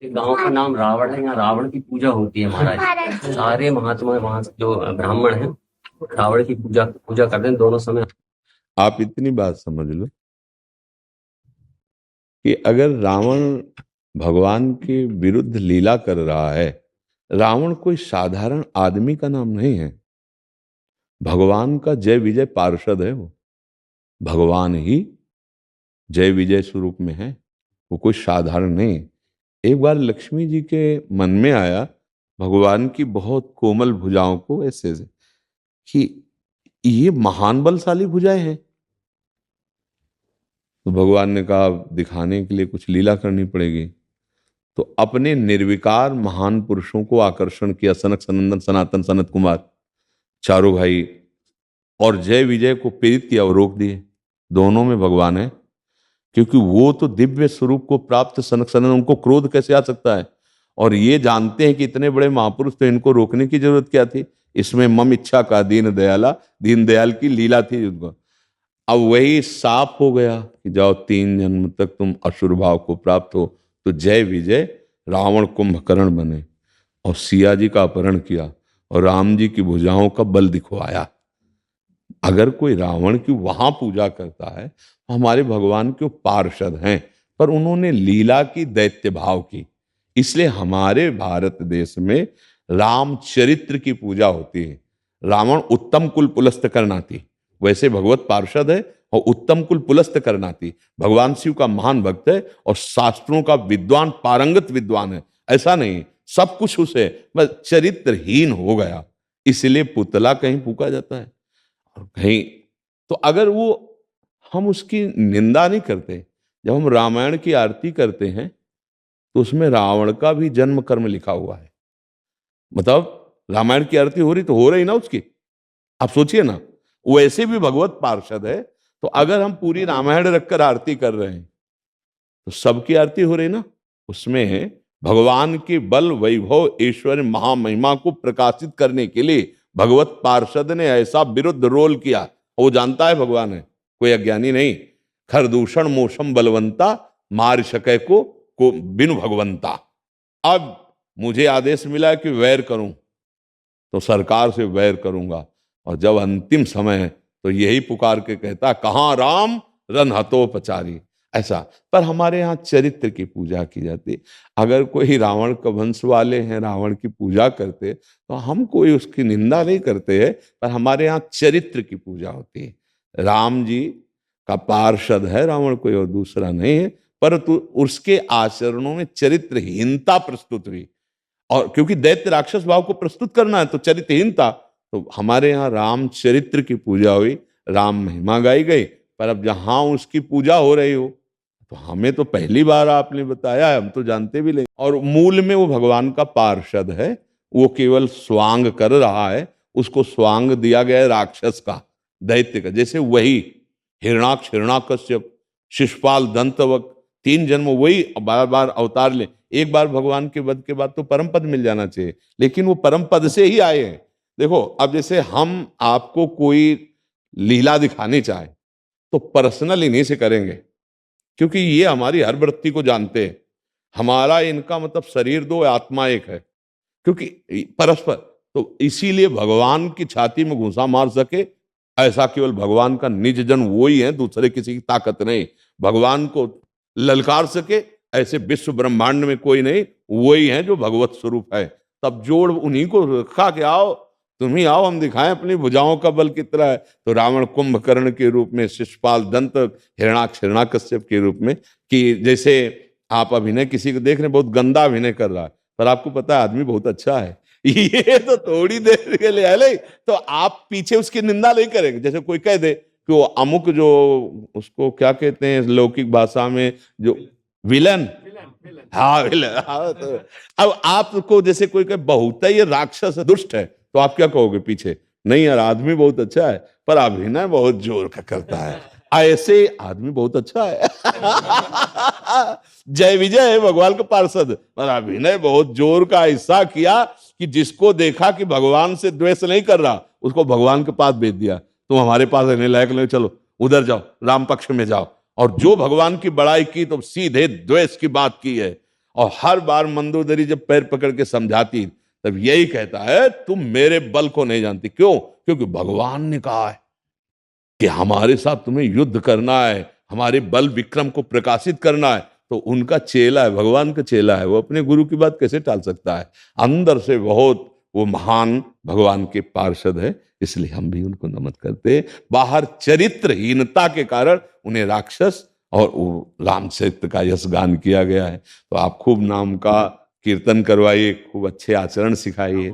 एक गांव का नाम रावण है, यहाँ रावण की पूजा होती है महाराज। सारे महात्मा वहां जो ब्राह्मण हैं रावण की पूजा पूजा करते हैं दोनों समय। आप इतनी बात समझ लो कि अगर रावण भगवान के विरुद्ध लीला कर रहा है, रावण कोई साधारण आदमी का नाम नहीं है। भगवान का जय विजय पार्षद है वो। भगवान ही जय विजय स्वरूप में है, वो कोई साधारण नहीं है। एक बार लक्ष्मी जी के मन में आया भगवान की बहुत कोमल भुजाओं को ऐसे से कि ये महान बलशाली भुजाएं हैं। तो भगवान ने कहा दिखाने के लिए कुछ लीला करनी पड़ेगी। तो अपने निर्विकार महान पुरुषों को आकर्षण किया, सनक सनंदन सनातन सनत कुमार चारों भाई, और जय विजय को प्रेरित किया और रोक दिए। दोनों में भगवान है, क्योंकि वो तो दिव्य स्वरूप को प्राप्त सनक सनंदन, उनको क्रोध कैसे आ सकता है। और ये जानते हैं कि इतने बड़े महापुरुष, तो इनको रोकने की जरूरत क्या थी। इसमें मम इच्छा का दीन दयाला, दीन दयाल की लीला थी उनको। अब वही साफ हो गया कि जाओ 3 जन्म तक तुम असुर भाव को प्राप्त हो। तो जय विजय रावण कुंभकर्ण बने और सिया जी का अपहरण किया और राम जी की भुजाओं का बल दिखवाया। अगर कोई रावण की वहां पूजा करता है तो हमारे भगवान के पार्षद हैं, पर उन्होंने लीला की, दैत्य भाव की। इसलिए हमारे भारत देश में रामचरित्र की पूजा होती है। रावण उत्तम कुल पुलस्त करनाती, वैसे भगवत पार्षद है और उत्तम कुल पुलस्त करनाती। भगवान शिव का महान भक्त है और शास्त्रों का विद्वान, पारंगत विद्वान है। ऐसा नहीं सब कुछ उसे, बस चरित्रहीन हो गया, इसलिए पुतला कहीं फूका जाता है और कहीं। तो अगर वो, हम उसकी निंदा नहीं करते। जब हम रामायण की आरती करते हैं तो उसमें रावण का भी जन्म कर्म लिखा हुआ है। मतलब रामायण की आरती हो रही तो हो रही ना उसकी, आप सोचिए ना। वैसे भी भगवत पार्षद है, तो अगर हम पूरी रामायण रखकर आरती कर रहे हैं तो सबकी आरती हो रही ना। उसमें भगवान के बल, वैभव, ऐश्वर्य, महामहिमा को प्रकाशित करने के लिए भगवत पार्षद ने ऐसा विरुद्ध रोल किया। वो जानता है भगवान है, कोई अज्ञानी नहीं। खरदूषण मोशम बलवंता, मार सके को बिनु भगवंता। अब मुझे आदेश मिला कि वैर करूं तो सरकार से वैर करूंगा, और जब अंतिम समय है तो यही पुकार के कहता कहां राम रन हतोपचारी। ऐसा। पर हमारे यहाँ चरित्र की पूजा की जाती। अगर कोई रावण का वंश वाले हैं, रावण की पूजा करते, तो हम कोई उसकी निंदा नहीं करते हैं, पर हमारे यहाँ चरित्र की पूजा होती है। राम जी का पार्षद है रावण, कोई और दूसरा नहीं है, परंतु उसके आचरणों में चरित्रहीनता प्रस्तुत हुई। और क्योंकि दैत्य राक्षस भाव को प्रस्तुत करना है तो चरित्रहीनता, तो हमारे यहाँ राम चरित्र की पूजा हुई, राम महिमा गाई गई। पर अब जहां उसकी पूजा हो रही हो तो हमें तो पहली बार आपने बताया है, हम तो जानते भी नहीं। और मूल में वो भगवान का पार्षद है, वो केवल स्वांग कर रहा है। उसको स्वांग दिया गया है राक्षस का, दैत्य का। जैसे वही हिरणाक्ष, हिरणाकश्यप, शिशुपाल, दंतवक, 3 जन्म वही बार बार अवतार ले। एक बार भगवान के वध के बाद तो परम पद मिल जाना चाहिए, लेकिन वो परम पद से ही आए हैं। देखो, अब जैसे हम आपको कोई लीला दिखानी चाहे तो पर्सनल इन्हीं से करेंगे, क्योंकि ये हमारी हर वृत्ति को जानते हैं। हमारा इनका मतलब शरीर दो, आत्मा एक है, क्योंकि परस्पर। तो इसीलिए भगवान की छाती में घुसा मार सके ऐसा केवल भगवान का निज जन वो ही है, दूसरे किसी की ताकत नहीं। भगवान को ललकार सके ऐसे विश्व ब्रह्मांड में कोई नहीं, वही है जो भगवत स्वरूप है। तब जोड़ उन्हीं को रखा के आओ, तुम ही आओ, हम दिखाएं अपनी भुजाओं का बल कितना है। तो रावण कुंभकर्ण के रूप में, शिशुपाल, दंत, हिरणाक्ष, हिरणाकश्यप के रूप में। कि जैसे आप अभिनय किसी को देख रहे, बहुत गंदा अभिनय कर रहा है, पर आपको पता है आदमी बहुत अच्छा है, ये तो थोड़ी देर के लिए है, तो आप पीछे उसकी निंदा नहीं करेंगे। जैसे कोई कह दे कि वो अमुक, जो उसको क्या कहते हैं लौकिक भाषा में, जो विलन, हाँ विलन, हाँ। तो अब आपको जैसे कोई कहे बहुत ही ये राक्षस है, दुष्ट है, तो आप क्या कहोगे पीछे? नहीं यार, आदमी बहुत अच्छा है पर अभिनय बहुत जोर का करता है। ऐसे आदमी बहुत अच्छा है जय विजय है भगवान का पार्षद, पर अभिनय बहुत जोर का ऐसा किया कि जिसको देखा कि भगवान से द्वेष नहीं कर रहा, उसको भगवान के पास भेज दिया। तुम हमारे पास रहने लायक नहीं, चलो उधर जाओ, राम पक्ष में जाओ। और जो भगवान की बड़ाई की तो सीधे द्वेष की बात की है। और हर बार मंदोदरी जब पैर पकड़ के समझाती तब यही कहता है, तुम मेरे बल को नहीं जानती। क्यों? क्योंकि भगवान ने कहा है कि हमारे साथ तुम्हें युद्ध करना है, हमारे बल विक्रम को प्रकाशित करना है। तो उनका चेला है, भगवान का चेला है, वो अपने गुरु की बात कैसे टाल सकता है? अंदर से बहुत वो महान भगवान के पार्षद है, इसलिए हम भी उनको नमन करते हैं। बाहर चरित्रहीनता के कारण उन्हें राक्षस और वो रामचरित्र का यश गान किया गया है। तो आप खूब नाम का कीर्तन करवाइए, खूब अच्छे आचरण सिखाइए।